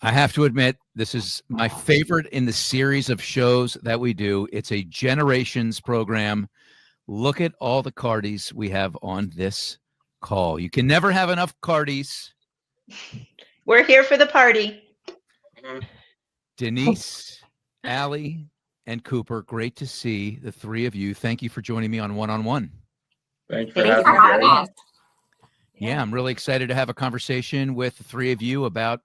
I have to admit, this is my favorite in the series of shows that we do. It's a generations program. Look at all the Cartys we have on this call. You can never have enough Cartys. We're here for the party. Denese, Ally, and Cooper, great to see the three of you. Thank you for joining me on One-on-One. Thanks for having us. Yeah, I'm really excited to have a conversation with the three of you about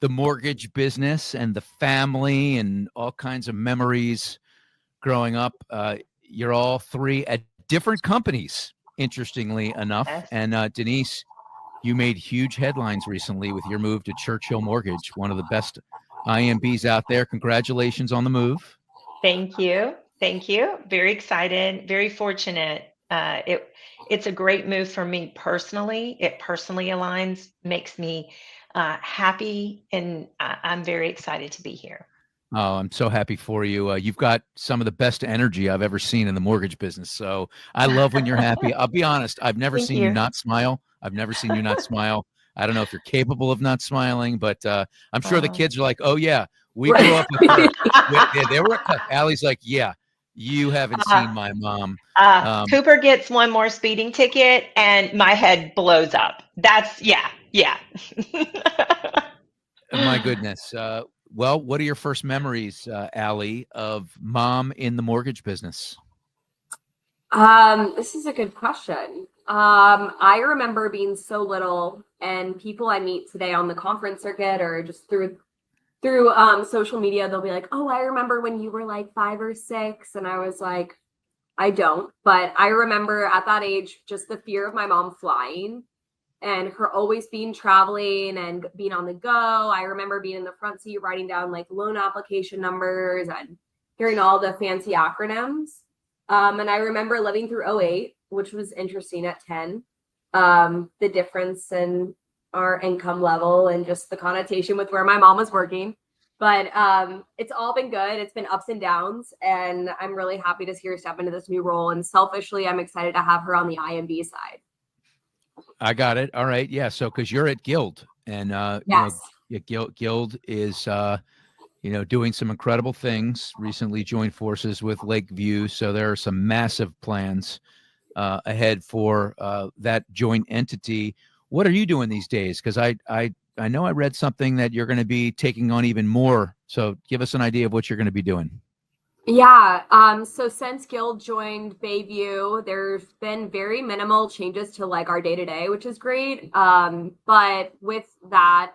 the mortgage business and the family and all kinds of memories growing up. You're all three at different companies, interestingly enough. Yes. And Denese, you made huge headlines recently with your move to Churchill Mortgage, one of the best IMBs out there. Congratulations on the move. Thank you. Thank you. Very excited, very fortunate. It's a great move for me personally. It personally aligns, makes me happy, and I'm very excited to be here. Oh, I'm so happy for you. You've got some of the best energy I've ever seen in the mortgage business. So I love when you're happy. I'll be honest. I've never Thank seen you not smile. I've never seen you not smile. I don't know if you're capable of not smiling, but I'm sure the kids are like, oh, yeah, we grew up with her. They were. Allie's like, yeah, you haven't seen my mom. Cooper gets one more speeding ticket and my head blows up. That's, yeah. My goodness. Well, what are your first memories, Ally, of mom in the mortgage business? This is a good question. I remember being so little, and people I meet today on the conference circuit or just through social media, they'll be like, oh, I remember when you were like 5 or 6. And I was like, I don't. But I remember at that age, just the fear of my mom flying and her always being traveling and being on the go. I remember being in the front seat, writing down like loan application numbers and hearing all the fancy acronyms. And I remember living through 2008, which was interesting at 10. The difference in our income level and just the connotation with where my mom was working. But it's all been good. It's been ups and downs. And I'm really happy to see her step into this new role. And selfishly, I'm excited to have her on the IMB side. I got it. All right. Yeah. So, because you're at Guild, and yes. Guild is doing some incredible things. Recently joined forces with Lakeview, so there are some massive plans ahead for that joint entity. What are you doing these days? Because I know I read something that you're going to be taking on even more. So, give us an idea of what you're going to be doing. Yeah. So since Guild joined Bayview, there's been very minimal changes to like our day-to-day, which is great. But with that,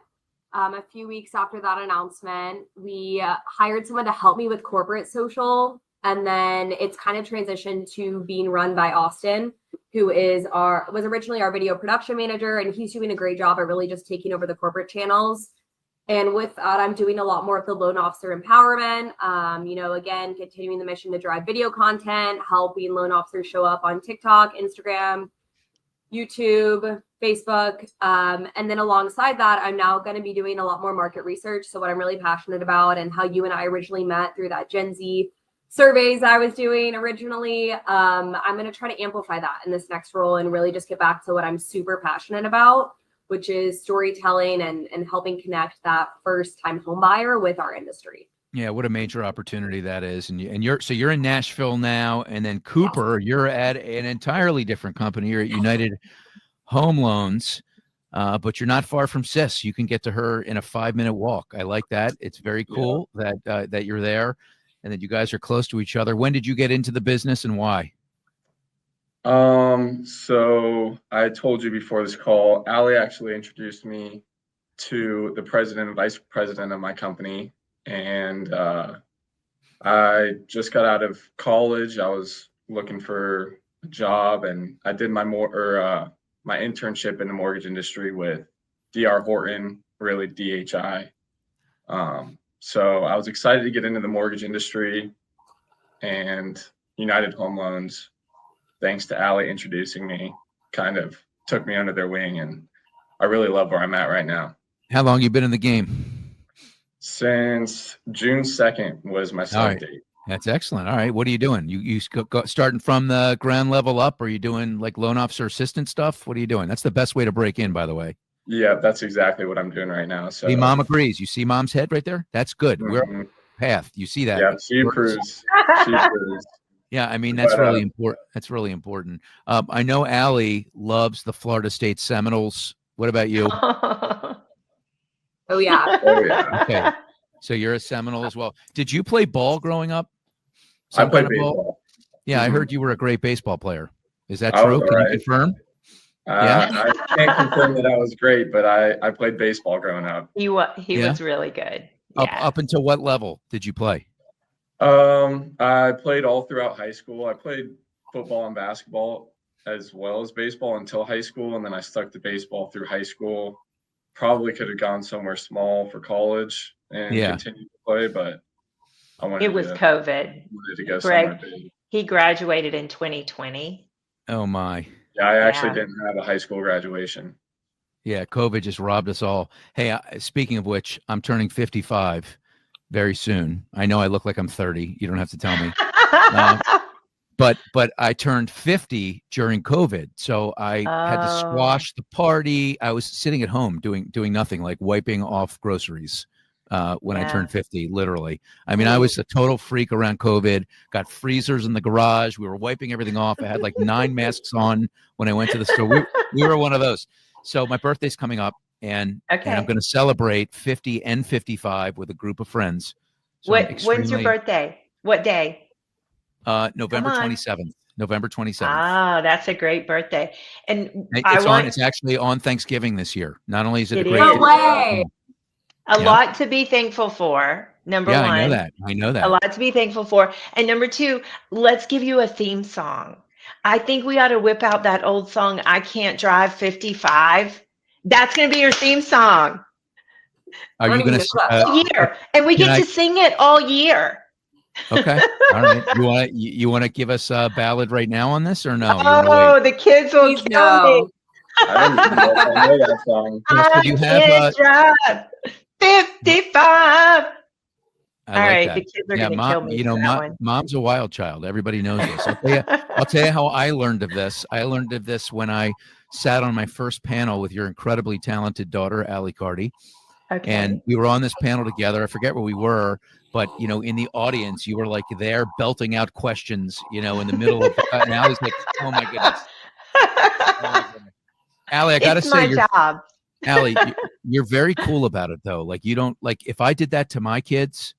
a few weeks after that announcement, we hired someone to help me with corporate social. And then it's kind of transitioned to being run by Austin, who was originally our video production manager. And he's doing a great job at really just taking over the corporate channels. And with that, I'm doing a lot more of the loan officer empowerment, again, continuing the mission to drive video content, helping loan officers show up on TikTok, Instagram, YouTube, Facebook. And then alongside that, I'm now going to be doing a lot more market research. So what I'm really passionate about and how you and I originally met through that Gen Z surveys I was doing originally, I'm going to try to amplify that in this next role and really just get back to what I'm super passionate about, which is storytelling and helping connect that first-time home buyer with our industry. Yeah, what a major opportunity that is. And you're in Nashville now, and then Cooper, you're at an entirely different company. You're at United Home Loans, but you're not far from Sis. You can get to her in a 5-minute walk. I like that. It's very cool that you're there and that you guys are close to each other. When did you get into the business and why? So I told you before this call, Ally actually introduced me to the president and vice president of my company. And I just got out of college. I was looking for a job, and I did my internship in the mortgage industry with DR Horton, really DHI. So I was excited to get into the mortgage industry, and United Home Loans, thanks to Ally introducing me, kind of took me under their wing, and I really love where I'm at right now. How long you been in the game? Since June 2nd was my start date. That's excellent. All right. What are you doing? You starting from the ground level up? Or are you doing like loan officer assistant stuff? What are you doing? That's the best way to break in, by the way. Yeah, that's exactly what I'm doing right now. So The mom agrees. You see mom's head right there? That's good. We're on mhm. the path. You see that? Yeah, she approves. She approves. Yeah, I mean that's But really important. That's really important. I know Ally loves the Florida State Seminoles. What about you? Oh yeah. oh yeah, Okay, so you're a Seminole as well. Did you play ball growing up? I Some played kind of ball? baseball. Yeah, I Mhm. heard you were a great baseball player. Is that I was true? all Can you right. confirm? Yeah. I can't confirm that I was great, but I played baseball growing up. He Yeah. was really good. Up Yeah. up until what level did you play? I played all throughout high school. I played football and basketball as well as baseball until high school, and then I stuck to baseball through high school. Probably could have gone somewhere small for college and Yeah. continued to play, but I It was COVID. wanted to go Greg, somewhere big. he graduated in 2020. Oh my. Yeah, I actually Yeah. didn't have a high school graduation. Yeah, COVID just robbed us all. Hey, speaking of which, I'm turning 55 very soon. I know I look like I'm 30. You don't have to tell me. But I turned 50 during COVID, so I had to Oh, squash the party. I was sitting at home doing nothing, like wiping off groceries when I yeah. turned 50, literally. I mean, I was a total freak around COVID, got freezers in the garage. We were wiping everything off. I had like 9 masks on when I went to the store. We were one of those. So my birthday's coming up, and I'm Okay. going to celebrate 50 and 55 with a group of friends. So I'm When's your birthday? What day? November on. 27th. November 27th. Ah, that's a great birthday. And It's actually on Thanksgiving this year. Not only is it a It great is. No way. a Yeah. lot to be thankful for. Number Yeah, one. I know that. A lot to be thankful for. And number two, let's give you a theme song. I think we ought to whip out that old song, I Can't Drive 55. That's going to be your theme song Are you going to all year. And we Can get I- to sing it all year. Okay. All right. You want to give us a ballad right now on this or no? You want to Oh, wait? the kids will Please kill me. no. I don't even know if I know that song. Jessica, I do you have can't drive 55. I All like right, that. the kids are Yeah, going to kill me for that one. mom's a wild child. Everybody knows this. I'll tell you how I learned of this. I learned of this when I sat on my first panel with your incredibly talented daughter, Ally Carty. Okay. And we were on this panel together. I forget where we were, but in the audience, you were like there belting out questions, in the middle of the and Allie's like, oh my goodness. Oh my goodness. Ally, I gotta It's say, my job. Ally, you're very cool about it though. Like you don't if I did that to my kids,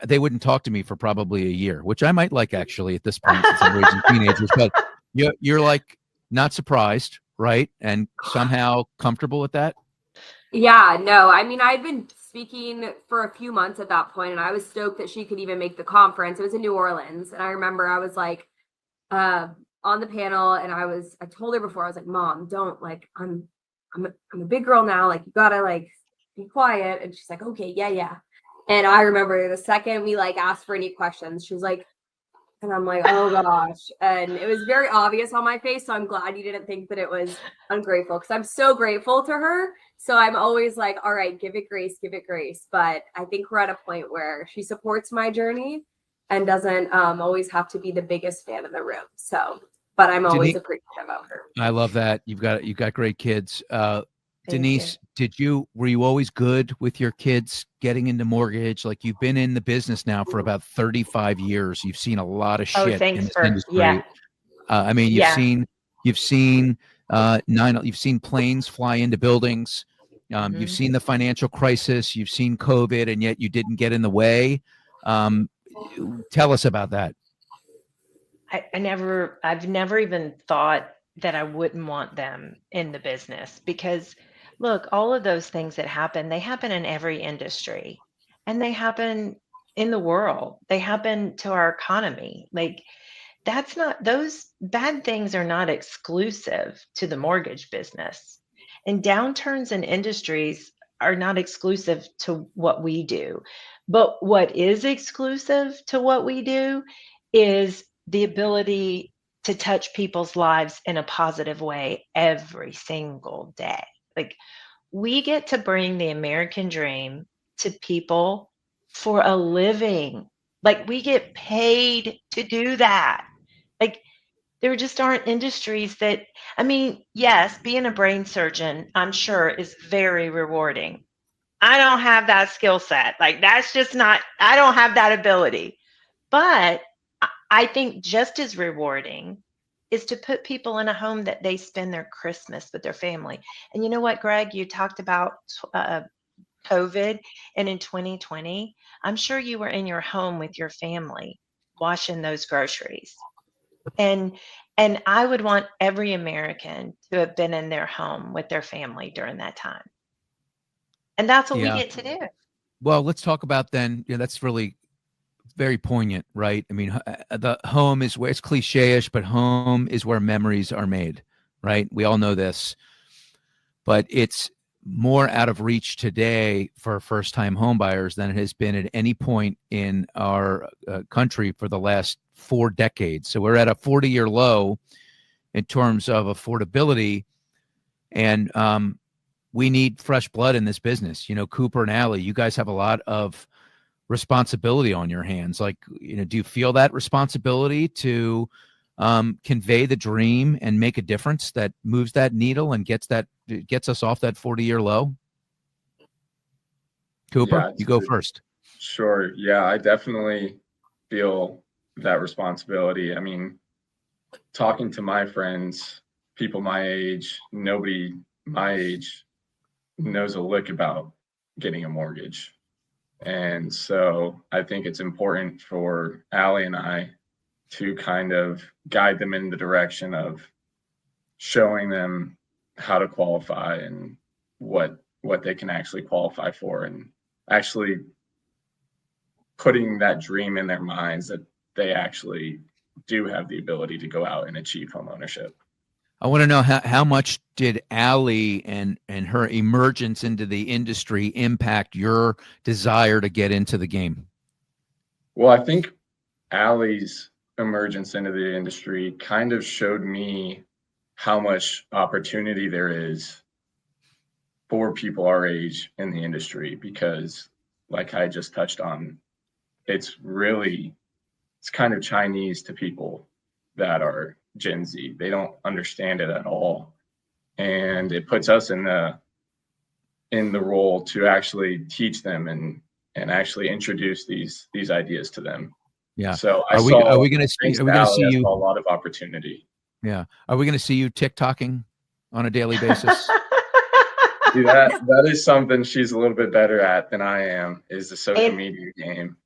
they wouldn't talk to me for probably a year, which I might like actually at this point since I'm raising teenagers. But you're like not surprised, right? And somehow comfortable with that. Yeah, no. I mean, I'd been speaking for a few months at that point, and I was stoked that she could even make the conference. It was in New Orleans, and I remember I was like on the panel, and I told her before, I was like, Mom, don't I'm a big girl now. Like, you gotta be quiet. And she's like, okay, yeah. And I remember the second we asked for any questions, she's like, and I'm like, oh gosh. And it was very obvious on my face. So I'm glad you didn't think that it was ungrateful, because I'm so grateful to her. So I'm always like, all right, give it grace. But I think we're at a point where she supports my journey and doesn't always have to be the biggest fan in the room. So, but I'm always appreciative of her. I love that. You've got great kids. Thank Denese, you. were you always good with your kids getting into mortgage? Like you've been in the business now for about 35 years. You've seen a lot of shit thanks in this for industry. yeah. I mean, you've seen planes fly into buildings. You've seen the financial crisis. You've seen COVID, and yet you didn't get in the way. Tell us about that. I've never even thought that I wouldn't want them in the business, because look, all of those things that happen, they happen in every industry, and they happen in the world. They happen to our economy. Those bad things are not exclusive to the mortgage business, and downturns in industries are not exclusive to what we do. But what is exclusive to what we do is the ability to touch people's lives in a positive way every single day. We get to bring the American dream to people for a living. We get paid to do that. there just aren't industries that, I mean, yes, being a brain surgeon, I'm sure, is very rewarding. I don't have that skill set. Like, that's just not, I don't have that ability. But I think just as rewarding is to put people in a home that they spend their Christmas with their family. And you know what, Greg, you talked about COVID, and in 2020, I'm sure you were in your home with your family washing those groceries. And I would want every American to have been in their home with their family during that time. And that's what we Yeah. get to do. Well, let's talk about then. That's really very poignant, right? I mean, the home is where it's cliche-ish, but home is where memories are made, right? We all know this, but it's more out of reach today for first-time home buyers than it has been at any point in our country for the last 4 decades. So we're at a 40-year low in terms of affordability, and we need fresh blood in this business. Cooper and Ally, you guys have a lot of responsibility on your hands. Like, do you feel that responsibility to convey the dream and make a difference that moves that needle and gets us off that 40-year low? Cooper, Yeah, you go first. Sure. Yeah, I definitely feel that responsibility. I mean, talking to my friends, people my age, nobody my age knows a lick about getting a mortgage. And so I think it's important for Ally and I to kind of guide them in the direction of showing them how to qualify and what they can actually qualify for, and actually putting that dream in their minds that they actually do have the ability to go out and achieve homeownership. I want to know how much did Ally and her emergence into the industry impact your desire to get into the game? Well, I think Ally's emergence into the industry kind of showed me how much opportunity there is for people our age in the industry, because like I just touched on, it's kind of Chinese to people that are Gen Z. They don't understand it at all. And it puts us in the role to actually teach them and actually introduce these ideas to them. Yeah. So are we going to see you? A lot of opportunity. Yeah. Are we going to see you TikToking on a daily basis? See, that is something she's a little bit better at than I am, is the social media game.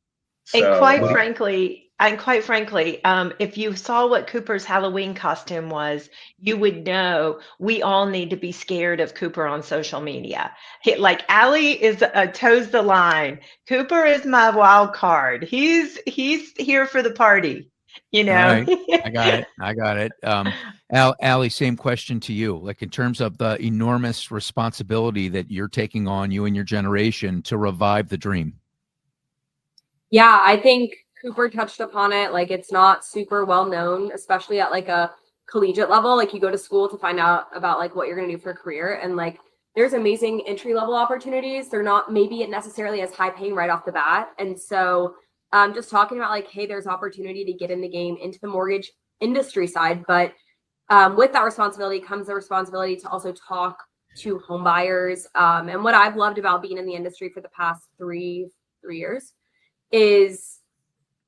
So, and quite frankly, if you saw what Cooper's Halloween costume was, you would know we all need to be scared of Cooper on social media. Like, Ally is toes the line. Cooper is my wild card. He's here for the party. All right. I got it. Ally, same question to you. Like, in terms of the enormous responsibility that you're taking on, you and your generation, to revive the dream. Yeah, I think Cooper touched upon it. Like, it's not super well known, especially at like a collegiate level. Like, you go to school to find out about like what you're going to do for a career, and like there's amazing entry level opportunities. They're not maybe necessarily as high paying right off the bat. And so just talking about like, hey, there's opportunity to get in the game into the mortgage industry side, but with that responsibility comes the responsibility to also talk to home buyers. And what I've loved about being in the industry for the past three years is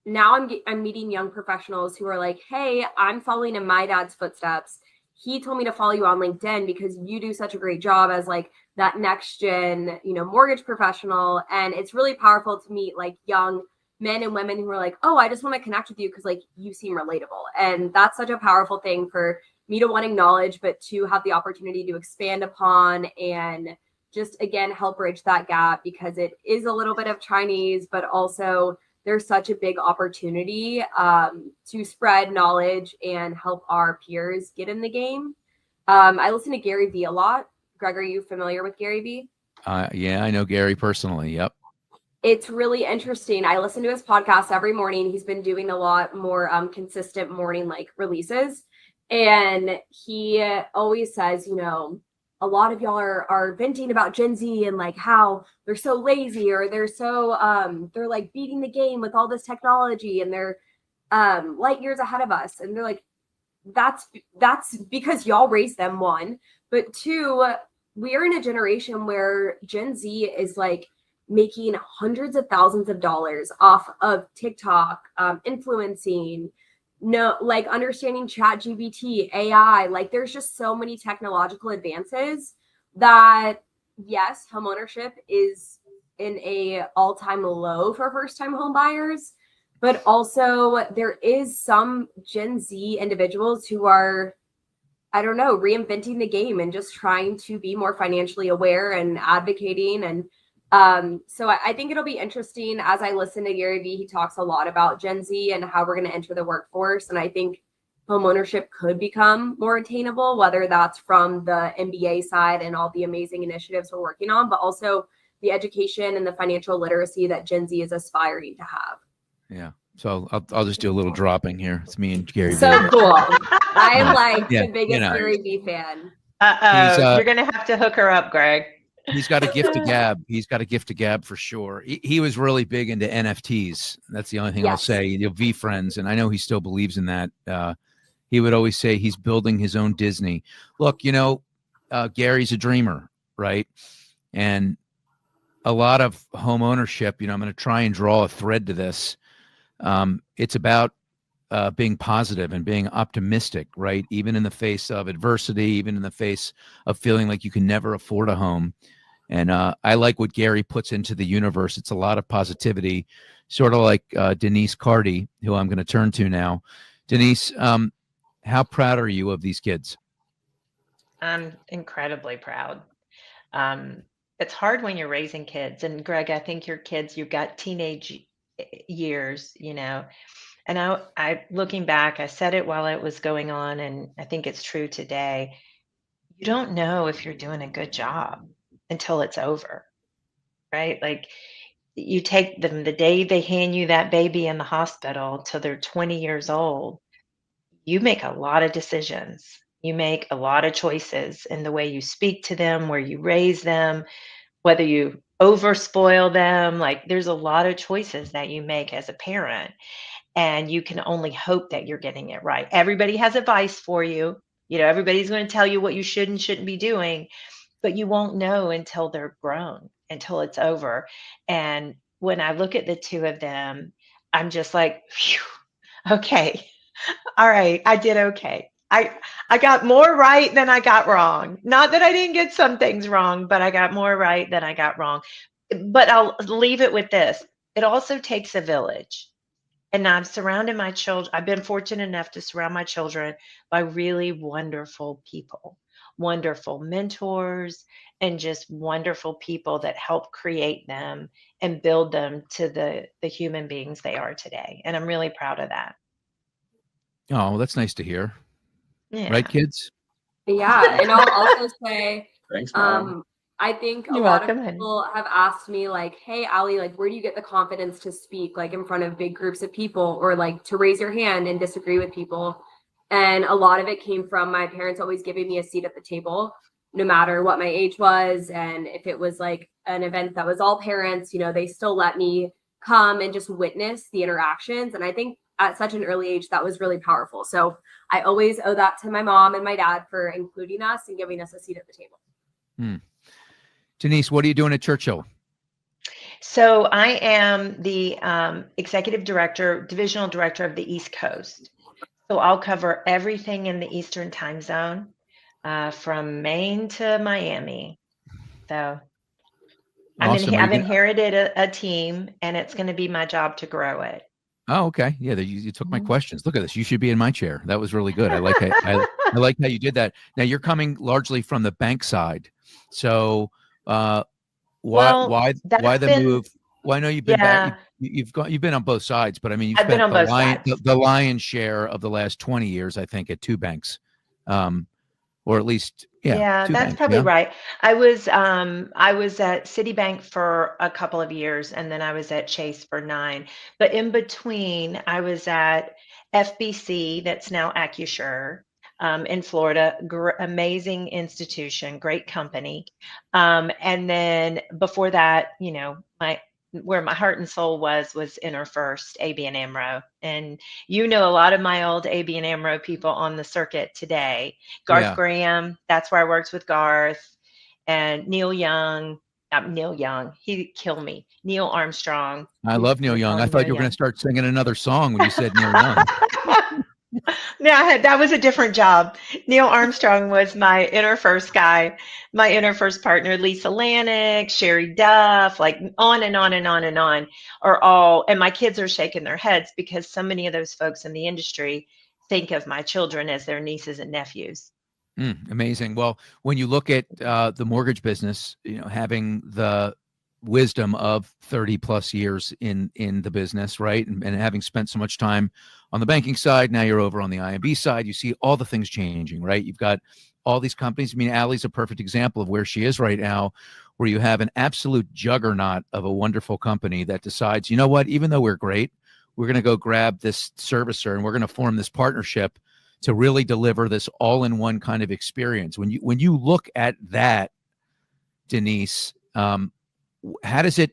now I'm meeting young professionals who are like, hey, I'm following in my dad's footsteps. He told me to follow you on LinkedIn because you do such a great job as like that next gen, mortgage professional. And it's really powerful to meet like young men and women who are like, oh, I just want to connect with you because like you seem relatable. And that's such a powerful thing for me to wanting knowledge, but to have the opportunity to expand upon and just, again, help bridge that gap, because it is a little bit of Chinese, but also there's such a big opportunity to spread knowledge and help our peers get in the game. I listen to Gary Vee a lot. Greg, are you familiar with Gary Vee? Yeah, I know Gary personally. Yep. It's really interesting. I listen to his podcast every morning. He's been doing a lot more consistent morning like releases. And he always says, a lot of y'all are venting about Gen Z and like how they're so lazy, or they're so they're like beating the game with all this technology, and they're light years ahead of us. And they're like, that's because y'all raised them, one, but two, we are in a generation where Gen Z is like making hundreds of thousands of dollars off of TikTok, influencing, like understanding ChatGPT, AI. Like there's just so many technological advances that yes, homeownership is in a all-time low for first-time home buyers, but also there is some Gen Z individuals who are, I don't know, reinventing the game and just trying to be more financially aware and advocating. And so I think it'll be interesting as I listen to Gary Vee. He talks a lot about Gen Z and how we're going to enter the workforce. And I think homeownership could become more attainable, whether that's from the MBA side and all the amazing initiatives we're working on, but also the education and the financial literacy that Gen Z is aspiring to have. Yeah. So I'll just do a little dropping here. It's me and Gary So Vee. cool. I am like Yeah, the biggest you know. Gary Vee fan. You're going to have to hook her up, Greg. He's got a gift to gab. He's got a gift to gab for sure. He was really big into NFTs. That's the only thing I'll say. You know, V Friends, and I know he still believes in that. He would always say he's building his own Disney. Look, you know, Gary's a dreamer, right? And a lot of home ownership, you know, I'm going to try and draw a thread to this. It's about being positive and being optimistic, right? Even in the face of adversity, even in the face of feeling like you can never afford a home. And I like what Gary puts into the universe. It's a lot of positivity, sort of like Denese Carty, who I'm going to turn to now. Denese, how proud are you of these kids? I'm incredibly proud. It's hard when you're raising kids. And Greg, I think your kids, you've got teenage years, you know. And I looking back, I said it while it was going on, and I think it's true today. You don't know if you're doing a good job until it's over, right? Like you take them the day they hand you that baby in the hospital till they're 20 years old, you make a lot of decisions. You make a lot of choices in the way you speak to them, where you raise them, whether you overspoil them. Like there's a lot of choices that you make as a parent, and you can only hope that you're getting it right. Everybody has advice for you. You know, everybody's going to tell you what you should and shouldn't be doing, but you won't know until they're grown, until it's over. And when I look at the two of them, I'm just like, phew, okay, all right, I did okay. I got more right than I got wrong. Not that I didn't get some things wrong, but I got more right than I got wrong. But I'll leave it with this. It also takes a village. And I've surrounded my children. I've been fortunate enough to surround my children by really wonderful people, wonderful mentors, and just wonderful people that help create them and build them to the human beings they are today. And I'm really proud of that. Oh, well, that's nice to hear. Yeah. Right, kids? Yeah. And I'll also say, Thanks, Mom. I think a You're lot welcome, of honey. people have asked me like, hey, Ally, like, where do you get the confidence to speak like in front of big groups of people, or like to raise your hand and disagree with people? And a lot of it came from my parents always giving me a seat at the table, no matter what my age was. And if it was like an event that was all parents, you know, they still let me come and just witness the interactions. And I think at such an early age, that was really powerful. So I always owe that to my mom and my dad for including us and giving us a seat at the table. Denese, what are you doing at Churchill? So I am the executive director, divisional director of the East Coast. So I'll cover everything in the Eastern time zone, from Maine to Miami. So Awesome. I've inherited a team, and it's going to be my job to grow it. Oh, okay. Yeah, you took my questions. Look at this. You should be in my chair. That was really good. I like I like how you did that. Now you're coming largely from the bank side. So why the move? Well, I know you've been back. You've been on both sides, but I mean, you've spent the lion's share of the last 20 years, I think, at two banks, or at least that's banks, probably right. I was at Citibank for a couple of years, and then I was at Chase for 9. But in between, I was at FBC, that's now Accusure, in Florida. Amazing institution, great company. And then before that, you know, where my heart and soul was in her first ABN AMRO. And you know a lot of my old ABN AMRO people on the circuit today. Garth Yeah. Graham, that's where I worked with Garth, and Neil Young. Neil Young, he'd kill me. Neil Armstrong. I love Neil Young. I thought you were going to start singing another song when you said Neil Young. No, that was a different job. Neil Armstrong was my inner first guy, my inner first partner. Lisa Lanick, Sherry Duff, like on and on and on and on are all. And my kids are shaking their heads because so many of those folks in the industry think of my children as their nieces and nephews. Amazing. Well, when you look at the mortgage business, having the wisdom of 30 plus years in the business, right? And having spent so much time on the banking side, now you're over on the IMB side, you see all the things changing, right? You've got all these companies. I mean, Ally's a perfect example of where she is right now, where you have an absolute juggernaut of a wonderful company that decides, you know what, even though we're great, we're going to go grab this servicer and we're going to form this partnership to really deliver this all-in-one kind of experience. When you look at that, Denese, how does it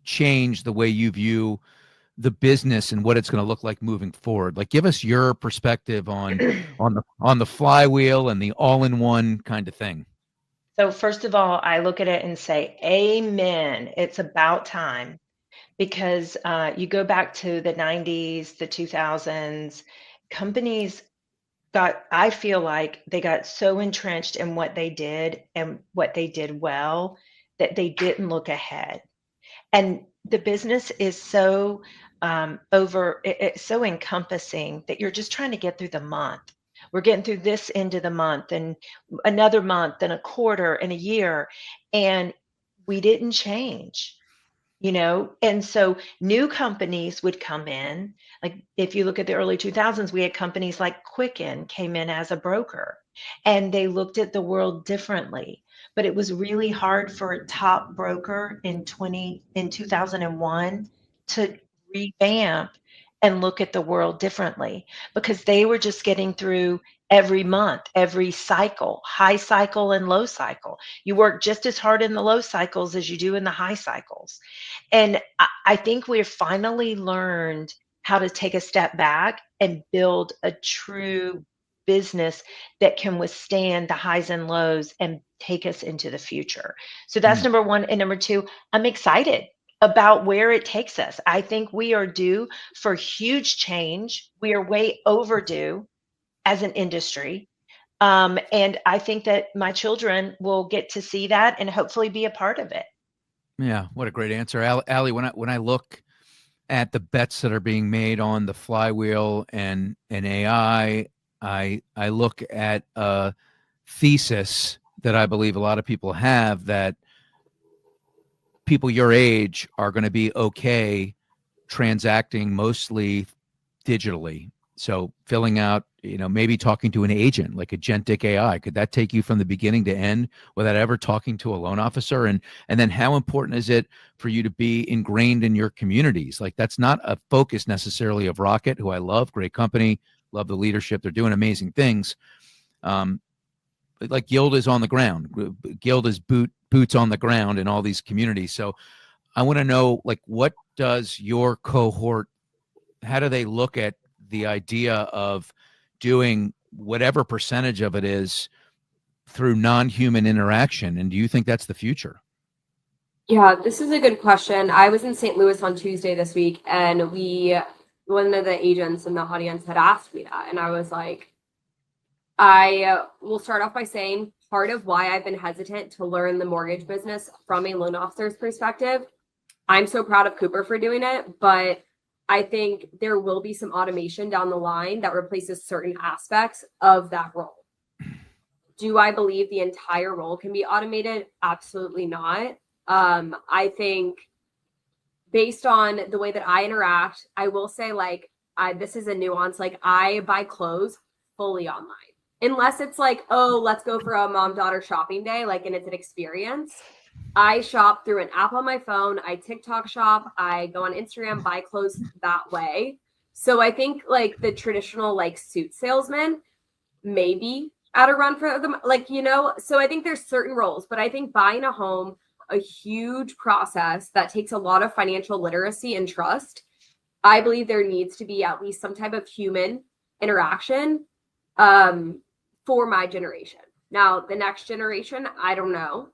change the way you view the business and what it's going to look like moving forward? Like, give us your perspective on the flywheel and the all-in-one kind of thing. So first of all, I look at it and say, amen. It's about time, because you go back to the 90s, the 2000s, companies I feel like they got so entrenched in what they did and what they did well that they didn't look ahead. And the business is so it's so encompassing that you're just trying to get through the month. We're getting through this end of the month and another month and a quarter and a year, and we didn't change. And so new companies would come in. Like, if you look at the early 2000s, we had companies like Quicken came in as a broker, and they looked at the world differently. But it was really hard for a top broker in 2001 to revamp and look at the world differently, because they were just getting through every month, every cycle, high cycle and low cycle. You work just as hard in the low cycles as you do in the high cycles. And I think we've finally learned how to take a step back and build a true business that can withstand the highs and lows and take us into the future. So that's number one. And number two, I'm excited about where it takes us. I think we are due for huge change. We are way overdue as an industry. And I think that my children will get to see that and hopefully be a part of it. Yeah, what a great answer. Ally, when I look at the bets that are being made on the flywheel and AI, I look at a thesis that I believe a lot of people have, that people your age are going to be okay transacting mostly digitally. So filling out, maybe talking to an agent like agentic AI, could that take you from the beginning to end without ever talking to a loan officer? And then how important is it for you to be ingrained in your communities? Like, that's not a focus necessarily of Rocket, who I love, great company, love the leadership. They're doing amazing things. But like Guild is on the ground. Guild is boots on the ground in all these communities. So I want to know, like, what does your cohort, how do they look at the idea of doing whatever percentage of it is through non-human interaction? And do you think that's the future? Yeah, this is a good question. I was in St. Louis on Tuesday this week, and one of the agents in the audience had asked me that. And I was like, I will start off by saying part of why I've been hesitant to learn the mortgage business from a loan officer's perspective, I'm so proud of Cooper for doing it, but I think there will be some automation down the line that replaces certain aspects of that role. Do I believe the entire role can be automated? Absolutely not. I think based on the way that I interact, I will say, like, this is a nuance. Like, I buy clothes fully online. Unless it's like, oh, let's go for a mom-daughter shopping day, like, and it's an experience. I shop through an app on my phone. I TikTok shop. I go on Instagram, buy clothes that way. So I think, like, the traditional, like, suit salesman maybe at a run for them, like, so I think there's certain roles, but I think buying a home, a huge process that takes a lot of financial literacy and trust. I believe there needs to be at least some type of human interaction for my generation. Now, the next generation, I don't know.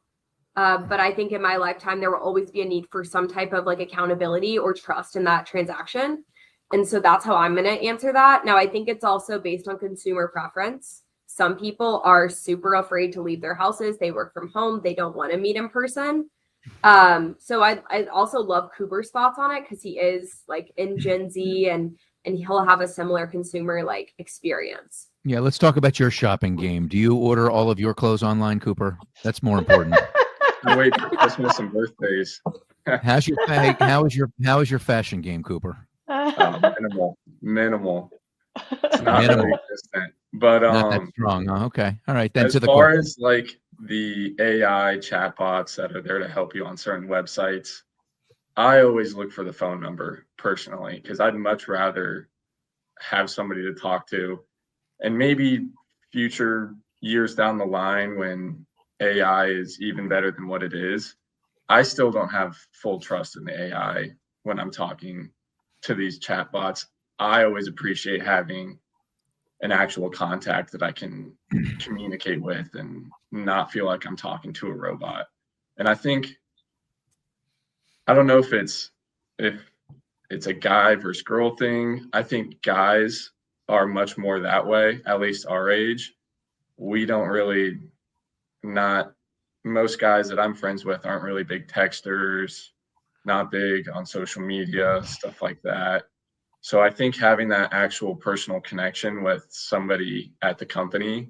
But I think in my lifetime, there will always be a need for some type of like accountability or trust in that transaction. And so that's how I'm going to answer that. Now, I think it's also based on consumer preference. Some people are super afraid to leave their houses. They work from home. They don't want to meet in person. So I also love Cooper's thoughts on it because he is like in Gen Z and he'll have a similar consumer like experience. Yeah, let's talk about your shopping game. Do you order all of your clothes online, Cooper? That's more important. I wait for Christmas and birthdays. How is your fashion game, Cooper? Minimal. It's not Minimal. really existent. But Not that strong. Huh? Okay. All right. Then as to the far question. as like the AI chatbots that are there to help you on certain websites, I always look for the phone number personally, because I'd much rather have somebody to talk to. And maybe future years down the line when AI is even better than what it is, I still don't have full trust in the AI when I'm talking to these chatbots. I always appreciate having an actual contact that I can communicate with and not feel like I'm talking to a robot. And I don't know if it's a guy versus girl thing. I think guys are much more that way, at least our age. We don't really, most guys that I'm friends with aren't really big texters, not big on social media, stuff like that. So I think having that actual personal connection with somebody at the company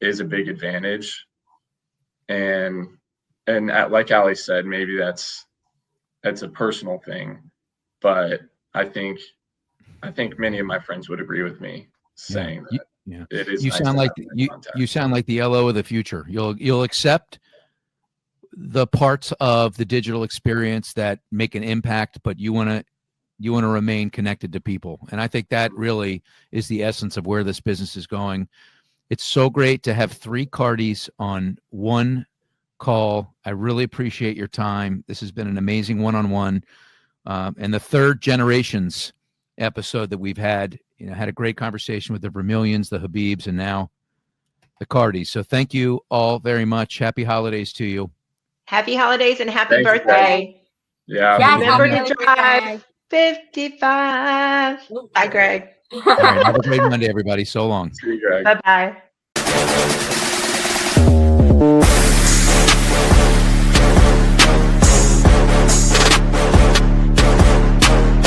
is a big advantage. And like Ally said, maybe that's a personal thing, but I think many of my friends would agree with me saying that. Yeah. It is. You nice sound to like have that you contact. sound like the LO of the future. You'll accept the parts of the digital experience that make an impact, but you want to remain connected to people. And I think that really is the essence of where this business is going. It's so great to have 3 Cartys on one call. I really appreciate your time. This has been an amazing one-on-one. And the third generations episode that we've had, had a great conversation with the Vermillions, the Habibs, and now the Cartys. So thank you all very much. Happy holidays to you. Happy holidays and happy Thank you, birthday. Yeah. Yes, Remember happy to birthday. drive 55. Bye, Greg. All right. Have a great Monday, everybody. So long. See you, Greg. Bye-bye.